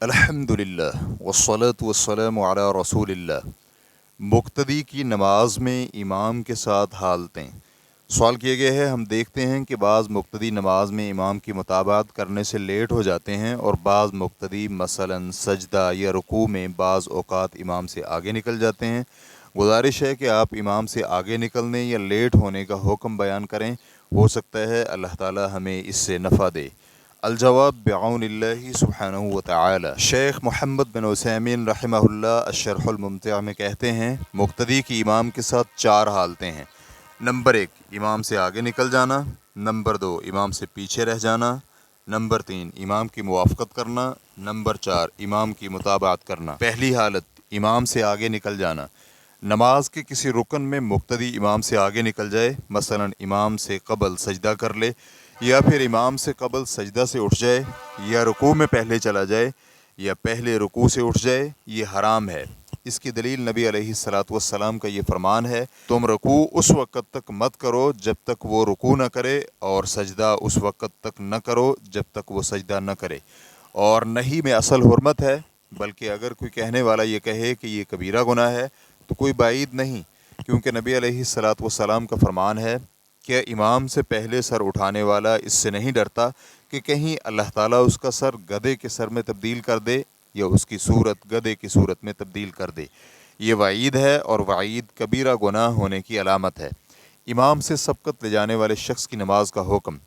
الحمدللہ والصلاة والسلام علی رسول اللہ۔ مقتدی کی نماز میں امام کے ساتھ حالتیں۔ سوال کیے گئے ہیں، ہم دیکھتے ہیں کہ بعض مقتدی نماز میں امام کی متابعت کرنے سے لیٹ ہو جاتے ہیں، اور بعض مقتدی مثلاً سجدہ یا رکوع میں بعض اوقات امام سے آگے نکل جاتے ہیں۔ گزارش ہے کہ آپ امام سے آگے نکلنے یا لیٹ ہونے کا حکم بیان کریں، ہو سکتا ہے اللہ تعالی ہمیں اس سے نفع دے۔ الجواب بعون اللہ سبحانہ وتعالی۔ شیخ محمد بن عثیمین رحمہ اللہ الشرح الممتع میں کہتے ہیں، مقتدی کی امام کے ساتھ 4 حالتیں ہیں۔ نمبر 1، امام سے آگے نکل جانا۔ نمبر 2، امام سے پیچھے رہ جانا۔ نمبر 3، امام کی موافقت کرنا۔ نمبر 4، امام کی متابعت کرنا۔ پہلی حالت، امام سے آگے نکل جانا۔ نماز کے کسی رکن میں مقتدی امام سے آگے نکل جائے، مثلا امام سے قبل سجدہ کر لے، یا پھر امام سے قبل سجدہ سے اٹھ جائے، یا رکوع میں پہلے چلا جائے، یا پہلے رکوع سے اٹھ جائے، یہ حرام ہے۔ اس کی دلیل نبی علیہ الصلاۃ والسلام کا یہ فرمان ہے، تم رکوع اس وقت تک مت کرو جب تک وہ رکوع نہ کرے، اور سجدہ اس وقت تک نہ کرو جب تک وہ سجدہ نہ کرے۔ اور نہیں میں اصل حرمت ہے، بلکہ اگر کوئی کہنے والا یہ کہے کہ یہ کبیرہ گناہ ہے تو کوئی بعید نہیں، کیونکہ نبی علیہ الصلاۃ والسلام کا فرمان ہے کہ امام سے پہلے سر اٹھانے والا اس سے نہیں ڈرتا کہ کہیں اللہ تعالیٰ اس کا سر گدھے کے سر میں تبدیل کر دے، یا اس کی صورت گدھے کی صورت میں تبدیل کر دے۔ یہ وعید ہے، اور وعید کبیرہ گناہ ہونے کی علامت ہے۔ امام سے سبقت لے جانے والے شخص کی نماز کا حکم۔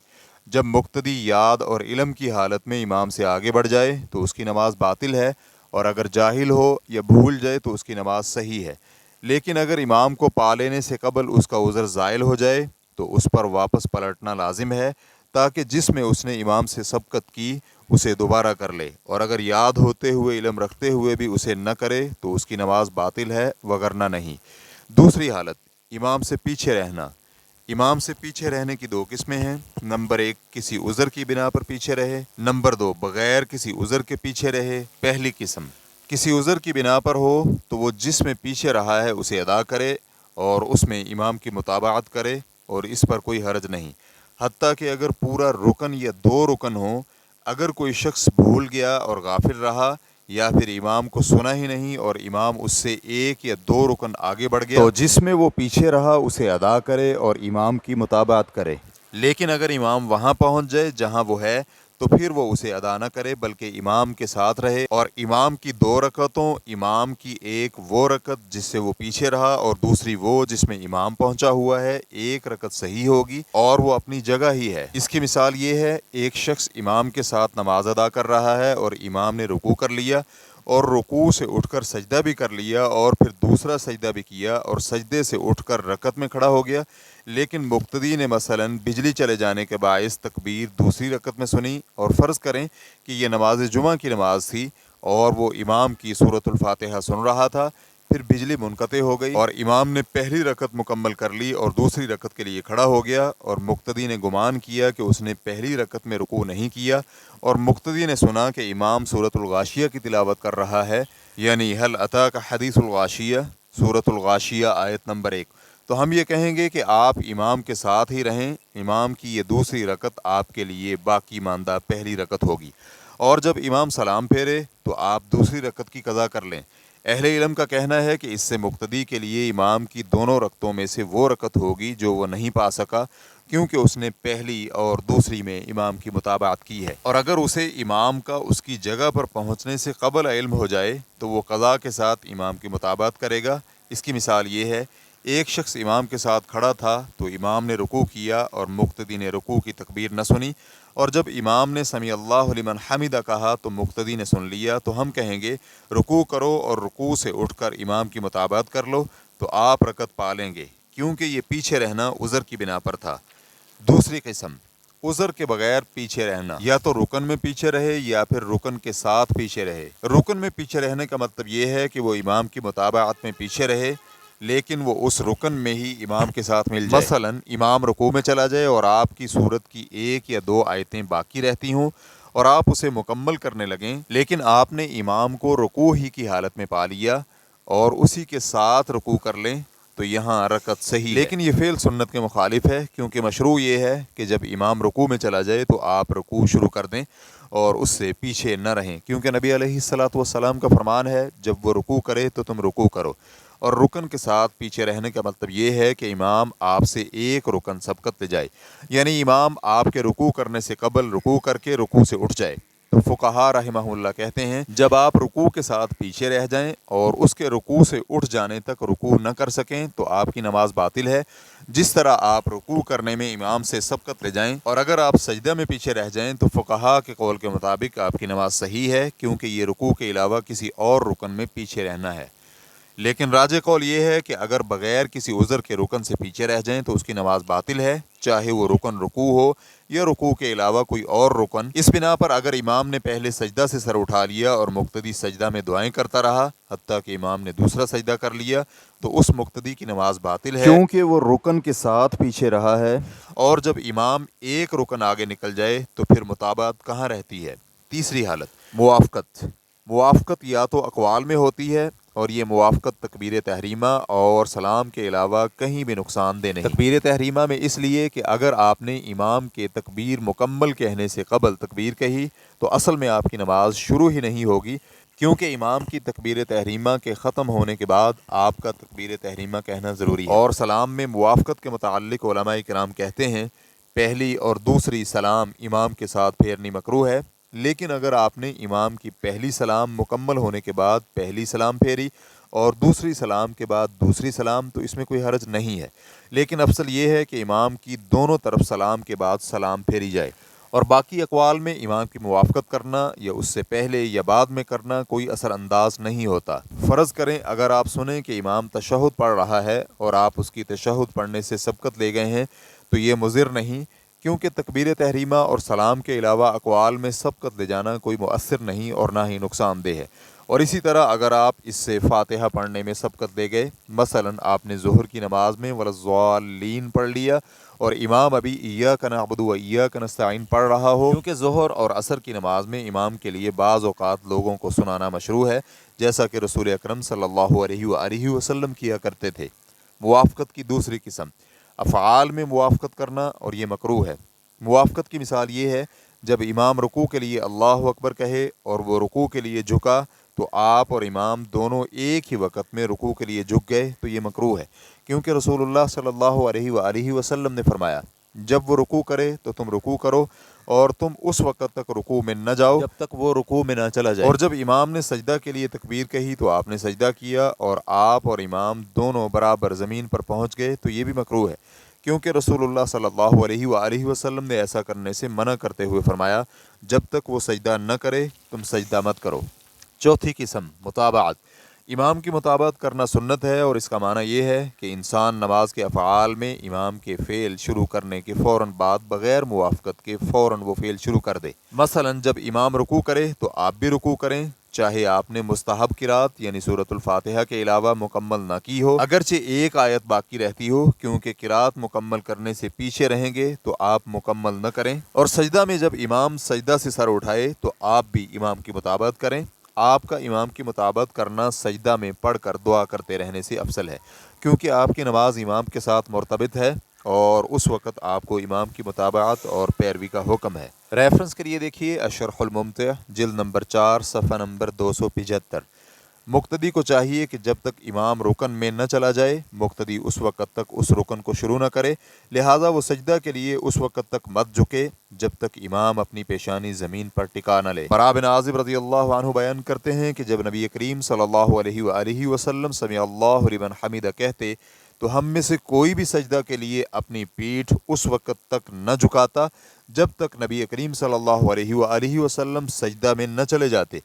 جب مقتدی یاد اور علم کی حالت میں امام سے آگے بڑھ جائے تو اس کی نماز باطل ہے، اور اگر جاہل ہو یا بھول جائے تو اس کی نماز صحیح ہے۔ لیکن اگر امام کو پا لینے سے قبل اس کا عذر زائل ہو جائے تو اس پر واپس پلٹنا لازم ہے، تاکہ جس میں اس نے امام سے سبقت کی اسے دوبارہ کر لے، اور اگر یاد ہوتے ہوئے علم رکھتے ہوئے بھی اسے نہ کرے تو اس کی نماز باطل ہے، وگرنہ نہیں۔ دوسری حالت، امام سے پیچھے رہنا۔ امام سے پیچھے رہنے کی 2 قسمیں ہیں۔ نمبر 1، کسی عذر کی بنا پر پیچھے رہے۔ نمبر 2، بغیر کسی عذر کے پیچھے رہے۔ پہلی قسم، کسی عذر کی بنا پر ہو تو وہ جس میں پیچھے رہا ہے اسے ادا کرے، اور اس میں امام کی متابعت کرے، اور اس پر کوئی حرج نہیں، حتیٰ کہ اگر پورا رکن یا 2 رکن ہوں۔ اگر کوئی شخص بھول گیا اور غافل رہا، یا پھر امام کو سنا ہی نہیں اور امام اس سے 1 یا 2 رکن آگے بڑھ گیا، تو جس میں وہ پیچھے رہا اسے ادا کرے اور امام کی متابعت کرے۔ لیکن اگر امام وہاں پہنچ جائے جہاں وہ ہے تو پھر وہ اسے ادا نہ کرے، بلکہ امام کے ساتھ رہے، اور امام کی 2 رکعتوں، امام کی 1 وہ رکعت جس سے وہ پیچھے رہا اور دوسری وہ جس میں امام پہنچا ہوا ہے، 1 رکعت صحیح ہوگی اور وہ اپنی جگہ ہی ہے۔ اس کی مثال یہ ہے، ایک شخص امام کے ساتھ نماز ادا کر رہا ہے اور امام نے رکوع کر لیا، اور رکوع سے اٹھ کر سجدہ بھی کر لیا، اور پھر دوسرا سجدہ بھی کیا، اور سجدے سے اٹھ کر رکعت میں کھڑا ہو گیا، لیکن مقتدی نے مثلاً بجلی چلے جانے کے باعث تکبیر دوسری رکعت میں سنی، اور فرض کریں کہ یہ نماز جمعہ کی نماز تھی اور وہ امام کی سورۃ الفاتحہ سن رہا تھا، پھر بجلی منقطع ہو گئی اور امام نے پہلی رکعت مکمل کر لی اور دوسری رکعت کے لیے کھڑا ہو گیا، اور مقتدی نے گمان کیا کہ اس نے پہلی رکعت میں رکوع نہیں کیا، اور مقتدی نے سنا کہ امام سورۃ الغاشیہ کی تلاوت کر رہا ہے، یعنی هل اتاک حدیث الغاشیہ، سورۃ الغاشیہ آیت نمبر 1، تو ہم یہ کہیں گے کہ آپ امام کے ساتھ ہی رہیں، امام کی یہ دوسری رکعت آپ کے لیے باقی ماندہ پہلی رکعت ہوگی، اور جب امام سلام پھیرے تو آپ دوسری رکعت کی قضا کر لیں۔ اہل علم کا کہنا ہے کہ اس سے مقتدی کے لیے امام کی دونوں رکعتوں میں سے وہ رکعت ہوگی جو وہ نہیں پا سکا، کیونکہ اس نے پہلی اور دوسری میں امام کی متابعت کی ہے، اور اگر اسے امام کا اس کی جگہ پر پہنچنے سے قبل علم ہو جائے تو وہ قضا کے ساتھ امام کی متابعت کرے گا۔ اس کی مثال یہ ہے، ایک شخص امام کے ساتھ کھڑا تھا تو امام نے رکوع کیا اور مقتدی نے رکوع کی تکبیر نہ سنی، اور جب امام نے سمیع اللہ لمن حمدہ کہا تو مقتدی نے سن لیا، تو ہم کہیں گے رکوع کرو اور رکوع سے اٹھ کر امام کی متابعت کر لو، تو آپ رکعت پا لیں گے، کیونکہ یہ پیچھے رہنا عذر کی بنا پر تھا۔ دوسری قسم، عذر کے بغیر پیچھے رہنا، یا تو رکن میں پیچھے رہے یا پھر رکن کے ساتھ پیچھے رہے۔ رکن میں پیچھے رہنے کا مطلب یہ ہے کہ وہ امام کی متابعت میں پیچھے رہے، لیکن وہ اس رکن میں ہی امام کے ساتھ مل جائے۔ مثلاً امام رکوع میں چلا جائے اور آپ کی سورت کی 1 یا 2 آیتیں باقی رہتی ہوں اور آپ اسے مکمل کرنے لگیں، لیکن آپ نے امام کو رکوع ہی کی حالت میں پا لیا اور اسی کے ساتھ رکوع کر لیں، تو یہاں رکعت صحیح، لیکن یہ فعل سنت کے مخالف ہے، کیونکہ مشروع یہ ہے کہ جب امام رکوع میں چلا جائے تو آپ رکوع شروع کر دیں اور اس سے پیچھے نہ رہیں، کیونکہ نبی علیہ الصلوۃ والسلام کا فرمان ہے جب وہ رکوع کرے تو تم رکوع کرو، اور رکن کے ساتھ پیچھے رہنے کا مطلب یہ ہے کہ امام آپ سے ایک رکن سبقت لے جائے، یعنی امام آپ کے رکوع کرنے سے قبل رکوع کر کے رکوع سے اٹھ جائے۔ تو فقہا رحمہ اللہ کہتے ہیں جب آپ رکوع کے ساتھ پیچھے رہ جائیں اور اس کے رکوع سے اٹھ جانے تک رکوع نہ کر سکیں تو آپ کی نماز باطل ہے، جس طرح آپ رکوع کرنے میں امام سے سبقت لے جائیں، اور اگر آپ سجدہ میں پیچھے رہ جائیں تو فقہا کے قول کے مطابق آپ کی نماز صحیح ہے، کیونکہ یہ رکوع کے علاوہ کسی اور رکن میں پیچھے رہنا ہے۔ لیکن راجح قول یہ ہے کہ اگر بغیر کسی عذر کے رکن سے پیچھے رہ جائیں تو اس کی نماز باطل ہے، چاہے وہ رکن رکوع ہو یا رکوع کے علاوہ کوئی اور رکن۔ اس بنا پر اگر امام نے پہلے سجدہ سے سر اٹھا لیا اور مقتدی سجدہ میں دعائیں کرتا رہا حتیٰ کہ امام نے دوسرا سجدہ کر لیا تو اس مقتدی کی نماز باطل ہے، کیونکہ وہ رکن کے ساتھ پیچھے رہا ہے، اور جب امام ایک رکن آگے نکل جائے تو پھر متابعت کہاں رہتی ہے۔ تیسری حالت موافقت۔ موافقت یا تو اقوال میں ہوتی ہے، اور یہ موافقت تکبیر تحریمہ اور سلام کے علاوہ کہیں بھی نقصان دہ نہیں۔ تکبیر تحریمہ میں اس لیے کہ اگر آپ نے امام کے تکبیر مکمل کہنے سے قبل تکبیر کہی تو اصل میں آپ کی نماز شروع ہی نہیں ہوگی، کیونکہ امام کی تکبیر تحریمہ کے ختم ہونے کے بعد آپ کا تکبیر تحریمہ کہنا ضروری ہے۔ اور سلام میں موافقت کے متعلق علماء کرام کہتے ہیں پہلی اور دوسری سلام امام کے ساتھ پھیرنی مکروہ ہے، لیکن اگر آپ نے امام کی پہلی سلام مکمل ہونے کے بعد پہلی سلام پھیری اور دوسری سلام کے بعد دوسری سلام تو اس میں کوئی حرج نہیں ہے، لیکن افضل یہ ہے کہ امام کی دونوں طرف سلام کے بعد سلام پھیری جائے، اور باقی اقوال میں امام کی موافقت کرنا یا اس سے پہلے یا بعد میں کرنا کوئی اثر انداز نہیں ہوتا۔ فرض کریں اگر آپ سنیں کہ امام تشہد پڑھ رہا ہے اور آپ اس کی تشہد پڑھنے سے سبقت لے گئے ہیں تو یہ مضر نہیں، کیونکہ تکبیر تحریمہ اور سلام کے علاوہ اقوال میں سبقت لے جانا کوئی مؤثر نہیں اور نہ ہی نقصان دہ ہے۔ اور اسی طرح اگر آپ اس سے فاتحہ پڑھنے میں سبقت لے گئے، مثلا آپ نے ظہر کی نماز میں ولضالین پڑھ لیا اور امام ابھی ایاک نعبد و ایاک نستعین پڑھ رہا ہو، کیونکہ ظہر اور عصر کی نماز میں امام کے لیے بعض اوقات لوگوں کو سنانا مشروع ہے، جیسا کہ رسول اکرم صلی اللہ علیہ وآلہ وسلم کیا کرتے تھے۔ موافقت کی دوسری قسم افعال میں موافقت کرنا، اور یہ مکروہ ہے۔ موافقت کی مثال یہ ہے جب امام رکوع کے لیے اللہ اکبر کہے اور وہ رکوع کے لیے جھکا تو آپ اور امام دونوں ایک ہی وقت میں رکوع کے لیے جھک گئے تو یہ مکروہ ہے، کیونکہ رسول اللہ صلی اللہ علیہ وآلہ وسلم نے فرمایا جب وہ رکوع کرے تو تم رکوع کرو اور تم اس وقت تک رکوع میں نہ جاؤ جب تک وہ رکوع میں نہ چلا جائے، اور جب امام نے سجدہ کے لیے تکبیر کہی تو آپ نے سجدہ کیا اور آپ اور امام دونوں برابر زمین پر پہنچ گئے تو یہ بھی مکروہ ہے، کیونکہ رسول اللہ صلی اللہ علیہ وآلہ وسلم نے ایسا کرنے سے منع کرتے ہوئے فرمایا جب تک وہ سجدہ نہ کرے تم سجدہ مت کرو۔ چوتھی قسم متابعت۔ امام کی متابعت کرنا سنت ہے، اور اس کا معنی یہ ہے کہ انسان نماز کے افعال میں امام کے فعل شروع کرنے کے فوراً بعد بغیر موافقت کے فوراً وہ فعل شروع کر دے۔ مثلا جب امام رکوع کرے تو آپ بھی رکوع کریں، چاہے آپ نے مستحب قرات یعنی سورۃ الفاتحہ کے علاوہ مکمل نہ کی ہو، اگرچہ ایک آیت باقی رہتی ہو، کیونکہ قرات مکمل کرنے سے پیچھے رہیں گے تو آپ مکمل نہ کریں۔ اور سجدہ میں جب امام سجدہ سے سر اٹھائے تو آپ بھی امام کی متابعت کریں۔ آپ کا امام کی متابعت کرنا سجدہ میں پڑھ کر دعا کرتے رہنے سے افضل ہے، کیونکہ آپ کی نماز امام کے ساتھ مرتبط ہے اور اس وقت آپ کو امام کی متابعت اور پیروی کا حکم ہے۔ ریفرنس کے لیے دیکھیے الشرح الممتع جلد نمبر 4 صفحہ نمبر 275۔ مقتدی کو چاہیے کہ جب تک امام رکن میں نہ چلا جائے مقتدی اس وقت تک اس رکن کو شروع نہ کرے، لہٰذا وہ سجدہ کے لیے اس وقت تک مت جھکے جب تک امام اپنی پیشانی زمین پر ٹکا نہ لے۔ براء بن عازب رضی اللہ عنہ بیان کرتے ہیں کہ جب نبی کریم صلی اللہ علیہ وآلہ وسلم سمع اللہ لمن حمدہ کہتے تو ہم میں سے کوئی بھی سجدہ کے لیے اپنی پیٹھ اس وقت تک نہ جھکاتا جب تک نبی کریم صلی اللہ علیہ وآلہ وسلم سجدہ میں نہ چلے جاتے،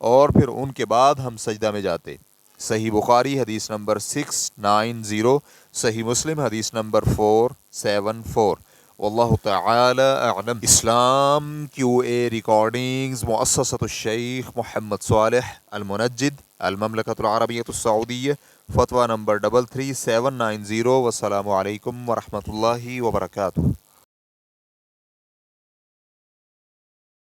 اور پھر ان کے بعد ہم سجدہ میں جاتے۔ صحیح بخاری حدیث نمبر 690، صحیح مسلم حدیث نمبر 474۔ واللہ تعالی اعلم۔ اسلام QA ریکارڈنگز مؤسسۃ الشیخ محمد صالح المنجد، المملکۃ العربیۃ السعودیہ، فتویٰ نمبر 33790۔ والسلام علیکم ورحمۃ اللہ وبرکاتہ۔